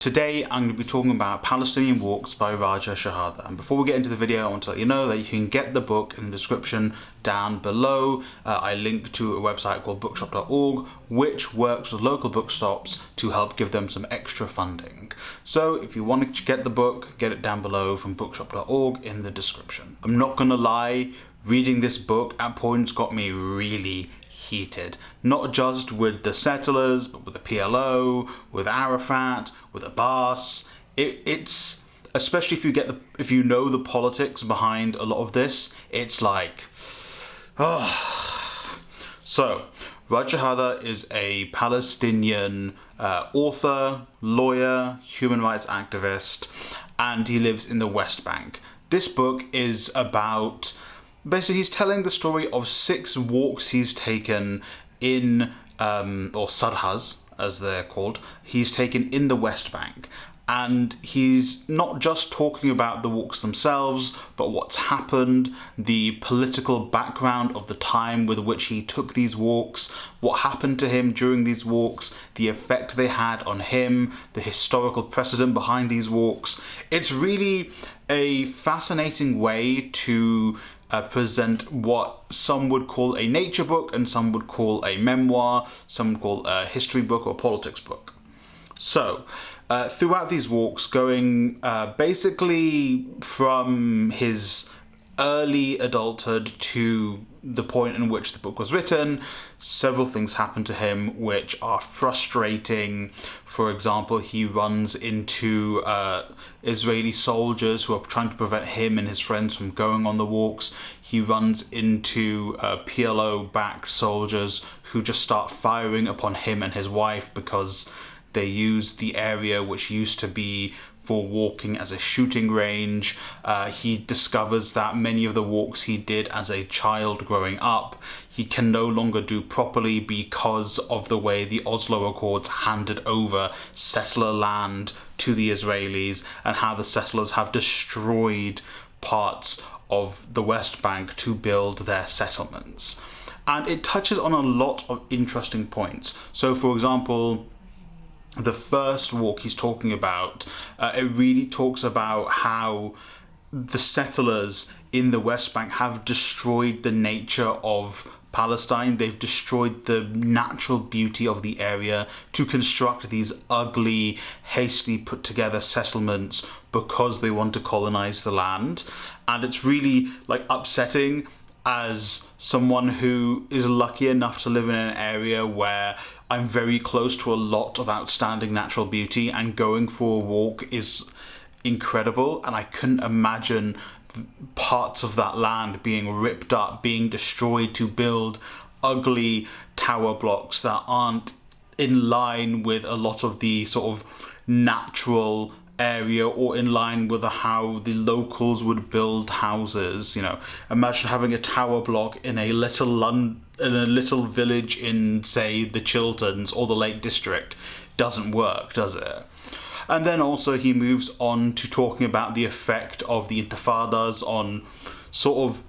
Today I'm going to be talking about Palestinian Walks by Raja Shehadeh, and before we get into the video I want to let you know that you can get the book in the description down below. I link to a website called bookshop.org which works with local bookstops to help give them some extra funding. So if you want to get the book, get it down below from bookshop.org in the description. I'm not going to lie, reading this book at points got me really heated, not just with the settlers, but with the PLO, with Arafat, with Abbas. It's especially if you know the politics behind a lot of this, it's like, oh. So Raja Shehadeh is a Palestinian author, lawyer, human rights activist, and he lives in the West Bank. This book is about, basically, he's telling the story of 6 walks he's taken in, or sarhas as they're called, he's taken in the West Bank. And he's not just talking about the walks themselves, but what's happened, the political background of the time with which he took these walks, what happened to him during these walks, the effect they had on him, the historical precedent behind these walks. It's really a fascinating way to present what some would call a nature book and some would call a memoir, some would call a history book or politics book. So throughout these walks, going basically from his early adulthood to the point in which the book was written, several things happen to him which are frustrating. For example, he runs into Israeli soldiers who are trying to prevent him and his friends from going on the walks. He runs into PLO-backed soldiers who just start firing upon him and his wife because they use the area which used to be for walking as a shooting range. He discovers that many of the walks he did as a child growing up, he can no longer do properly because of the way the Oslo Accords handed over settler land to the Israelis and how the settlers have destroyed parts of the West Bank to build their settlements. And it touches on a lot of interesting points. So for example, the first walk he's talking about, it really talks about how the settlers in the West Bank have destroyed the nature of Palestine. They've destroyed the natural beauty of the area to construct these ugly, hastily put together settlements because they want to colonize the land. And it's really like upsetting as someone who is lucky enough to live in an area where I'm very close to a lot of outstanding natural beauty, and going for a walk is incredible, and I couldn't imagine parts of that land being ripped up, being destroyed to build ugly tower blocks that aren't in line with a lot of the sort of natural area or in line with how the locals would build houses. You know, imagine having a tower block in a little village in, say, the Chilterns or the Lake District. Doesn't work, does it? And then also he moves on to talking about the effect of the intifadas on sort of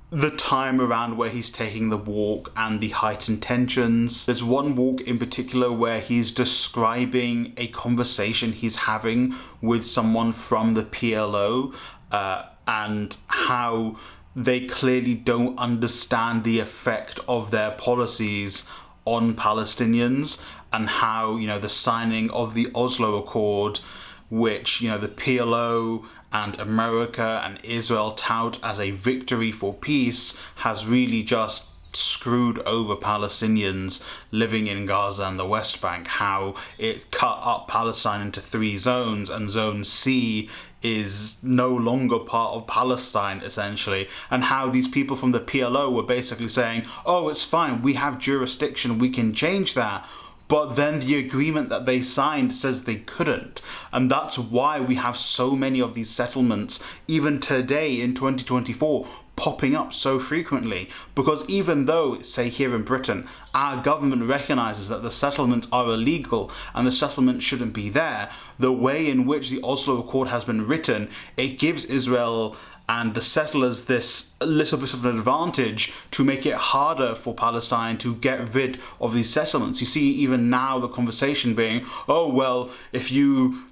the time around where he's taking the walk and the heightened tensions. There's one walk in particular where he's describing a conversation he's having with someone from the PLO and how they clearly don't understand the effect of their policies on Palestinians, and how, you know, the signing of the Oslo Accord, which, you know, the PLO and America and Israel tout as a victory for peace, has really just screwed over Palestinians living in Gaza and the West Bank. How it cut up Palestine into 3 zones, and Zone C is no longer part of Palestine, essentially, and how these people from the PLO were basically saying, oh, it's fine, we have jurisdiction, we can change that. But then the agreement that they signed says they couldn't. And that's why we have so many of these settlements, even today in 2024, popping up so frequently. Because even though, say here in Britain, our government recognises that the settlements are illegal and the settlements shouldn't be there, the way in which the Oslo Accord has been written, it gives Israel and the settlers this little bit of an advantage to make it harder for Palestine to get rid of these settlements. You see even now the conversation being, oh, well, if you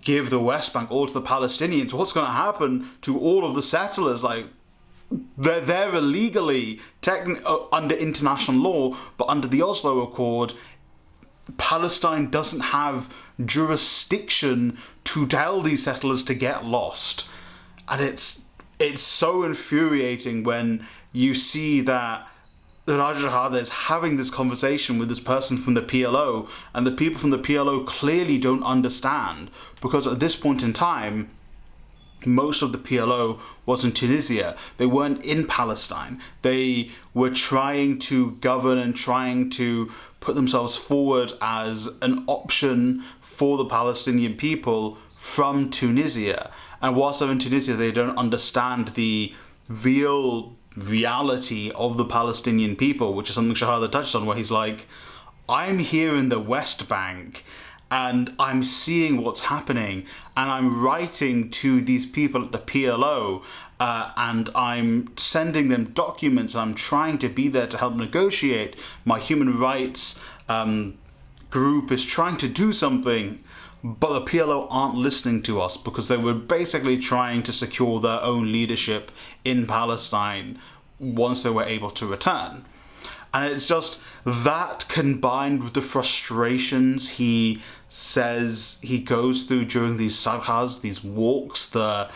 give the West Bank all to the Palestinians, what's going to happen to all of the settlers? Like, they're there illegally, under international law, but under the Oslo Accord, Palestine doesn't have jurisdiction to tell these settlers to get lost. And it's so infuriating when you see that Raja Shehadeh is having this conversation with this person from the PLO, and the people from the PLO clearly don't understand, because at this point in time, most of the PLO was in Tunisia. They weren't in Palestine. They were trying to govern and trying to put themselves forward as an option for the Palestinian people from Tunisia. And whilst they're in Tunisia, they don't understand the real reality of the Palestinian people, which is something Shehadeh touched on, where he's like, I'm here in the West Bank, and I'm seeing what's happening, and I'm writing to these people at the PLO, and I'm sending them documents, and I'm trying to be there to help negotiate. My human rights group is trying to do something, but the PLO aren't listening to us because they were basically trying to secure their own leadership in Palestine once they were able to return. And it's just that, combined with the frustrations he says he goes through during these sarhas, these walks, the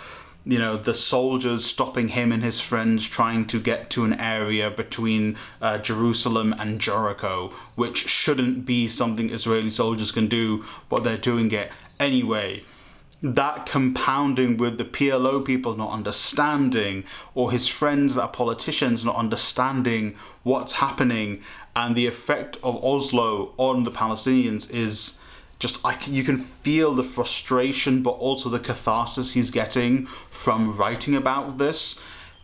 soldiers stopping him and his friends trying to get to an area between Jerusalem and Jericho, which shouldn't be something Israeli soldiers can do, but they're doing it anyway. That compounding with the PLO people not understanding, or his friends that are politicians not understanding what's happening, and the effect of Oslo on the Palestinians is just, you can feel the frustration, but also the catharsis he's getting from writing about this.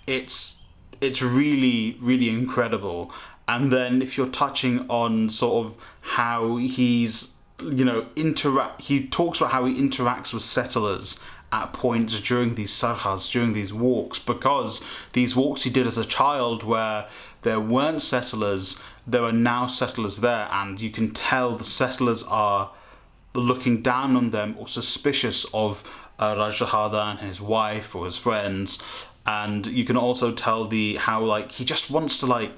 It's really, really incredible. And then if you're touching on sort of how he's, he talks about how he interacts with settlers at points during these sarhas, during these walks, because these walks he did as a child where there weren't settlers, there are now settlers there, and you can tell the settlers are looking down on them or suspicious of Raja Shehadeh and his wife or his friends. And you can also tell how he just wants to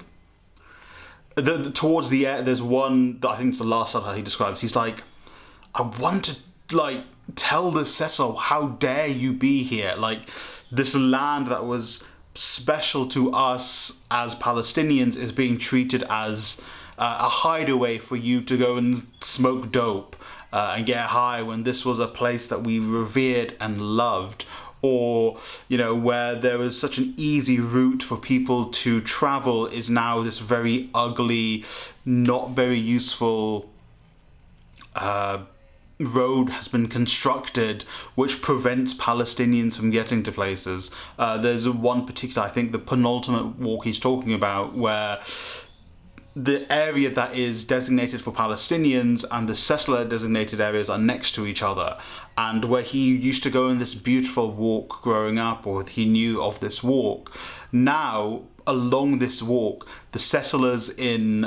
towards the end, there's one that I think it's the last sarha he describes. He's like, I want to tell the settler, how dare you be here? Like, this land that was special to us as Palestinians is being treated as a hideaway for you to go and smoke dope and get high, when this was a place that we revered and loved. Or, where there was such an easy route for people to travel is now this very ugly, not very useful road has been constructed, which prevents Palestinians from getting to places. There's one particular, I think the penultimate walk he's talking about, where the area that is designated for Palestinians and the settler designated areas are next to each other. And where he used to go on this beautiful walk growing up, or he knew of this walk, now along this walk, the settlers in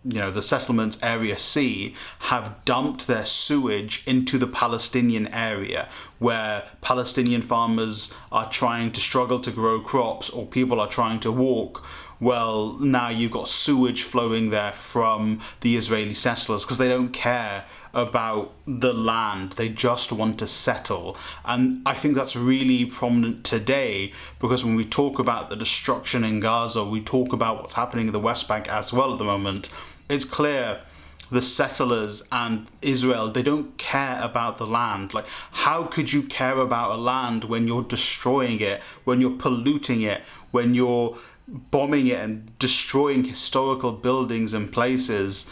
the settlements area C have dumped their sewage into the Palestinian area, where Palestinian farmers are trying to struggle to grow crops, or people are trying to walk. Well, now you've got sewage flowing there from the Israeli settlers, because they don't care about the land, they just want to settle. And I think that's really prominent today, because when we talk about the destruction in Gaza, we talk about what's happening in the West Bank as well at the moment. It's clear the settlers and Israel, they don't care about the land. Like, how could you care about a land when you're destroying it, when you're polluting it, when you're bombing it and destroying historical buildings and places?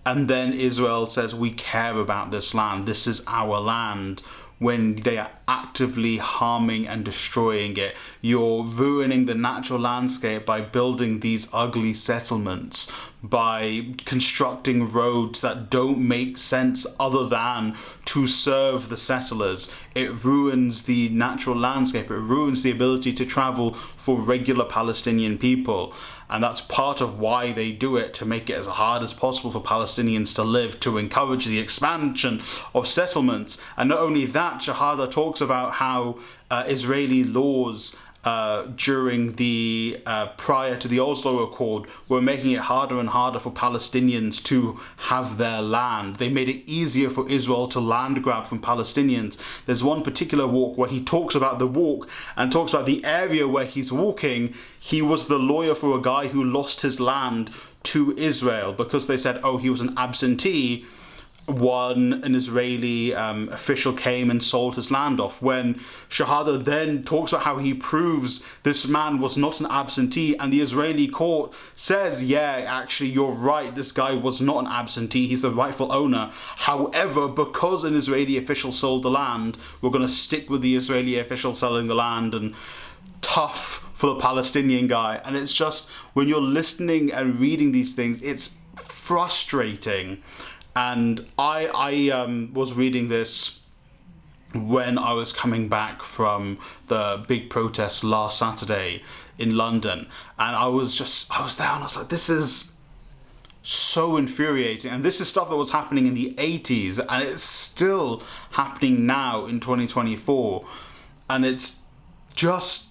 And then Israel says, we care about this land, this is our land, when they are actively harming and destroying it. You're ruining the natural landscape by building these ugly settlements. by constructing roads that don't make sense other than to serve the settlers. It ruins the natural landscape. It ruins the ability to travel for regular Palestinian people. And that's part of why they do it, to make it as hard as possible for Palestinians to live, to encourage the expansion of settlements. And not only that, Shehadeh talks about how Israeli laws during the prior to the Oslo Accord were making it harder and harder for Palestinians to have their land. They made it easier for Israel to land grab from Palestinians. There's one particular walk where he talks about the walk and talks about the area where he's walking. He was the lawyer for a guy who lost his land to Israel because they said, oh, he was an absentee. An Israeli official came and sold his land off. When Shehadeh then talks about how he proves this man was not an absentee, and the Israeli court says, yeah, actually, you're right, this guy was not an absentee, he's the rightful owner. However, because an Israeli official sold the land, we're going to stick with the Israeli official selling the land, and tough for the Palestinian guy. And it's just, when you're listening and reading these things, it's frustrating. And I was reading this when I was coming back from the big protest last Saturday in London. And I was there and I was like, this is so infuriating. And this is stuff that was happening in the 80s and it's still happening now in 2024. And it's just,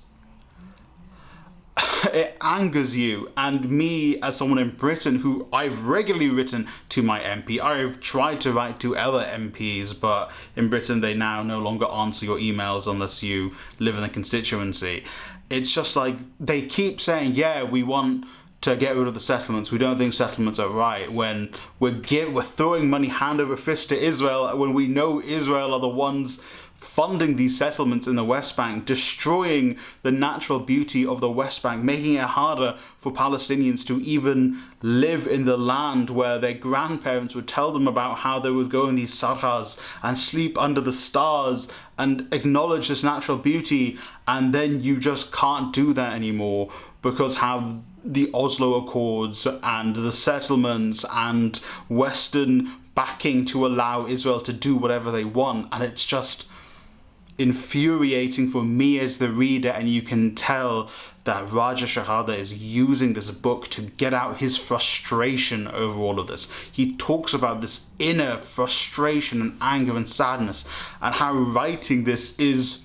it angers you. And me, as someone in Britain who I've regularly written to my MP, I've tried to write to other MPs, but in Britain they now no longer answer your emails unless you live in a constituency. It's just like, they keep saying, yeah, we want to get rid of the settlements, we don't think settlements are right, when we're throwing money hand over fist to Israel, when we know Israel are the ones funding these settlements in the West Bank, destroying the natural beauty of the West Bank, making it harder for Palestinians to even live in the land where their grandparents would tell them about how they would go in these sarhas and sleep under the stars and acknowledge this natural beauty. And then you just can't do that anymore because have the Oslo Accords and the settlements and Western backing to allow Israel to do whatever they want. And it's just infuriating for me as the reader, and you can tell that Raja Shehadeh is using this book to get out his frustration over all of this. He talks about this inner frustration and anger and sadness, and how writing this is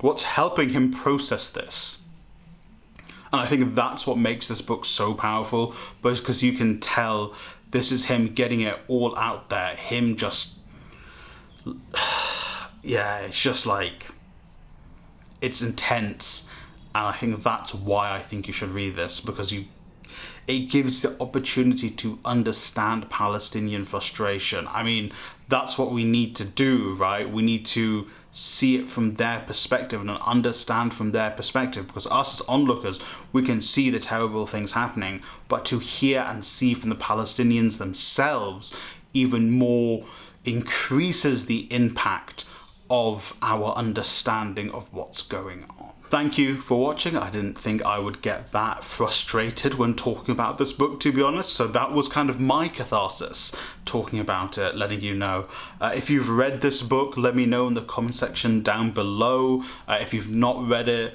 what's helping him process this. And I think that's what makes this book so powerful, but it's because you can tell this is him getting it all out there, him just... yeah, it's just like, it's intense, and I think that's why I think you should read this, because it gives the opportunity to understand Palestinian frustration. I mean, that's what we need to do, right? We need to see it from their perspective and understand from their perspective, because us as onlookers, we can see the terrible things happening, but to hear and see from the Palestinians themselves even more increases the impact of our understanding of what's going on. Thank you for watching. I didn't think I would get that frustrated when talking about this book, to be honest, so that was kind of my catharsis, talking about it, letting you know. If you've read this book, let me know in the comment section down below. If you've not read it,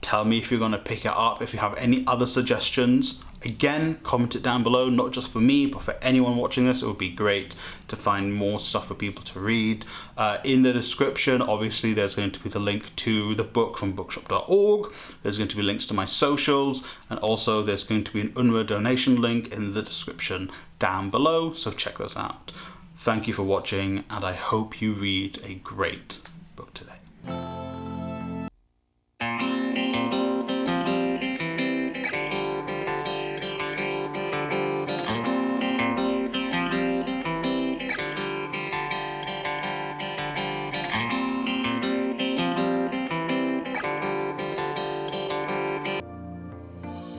tell me if you're going to pick it up. If you have any other suggestions, again, comment it down below, not just for me, but for anyone watching this. It would be great to find more stuff for people to read. In the description, obviously, there's going to be the link to the book from bookshop.org. There's going to be links to my socials, and also there's going to be an UNRWA donation link in the description down below, so check those out. Thank you for watching, and I hope you read a great book today.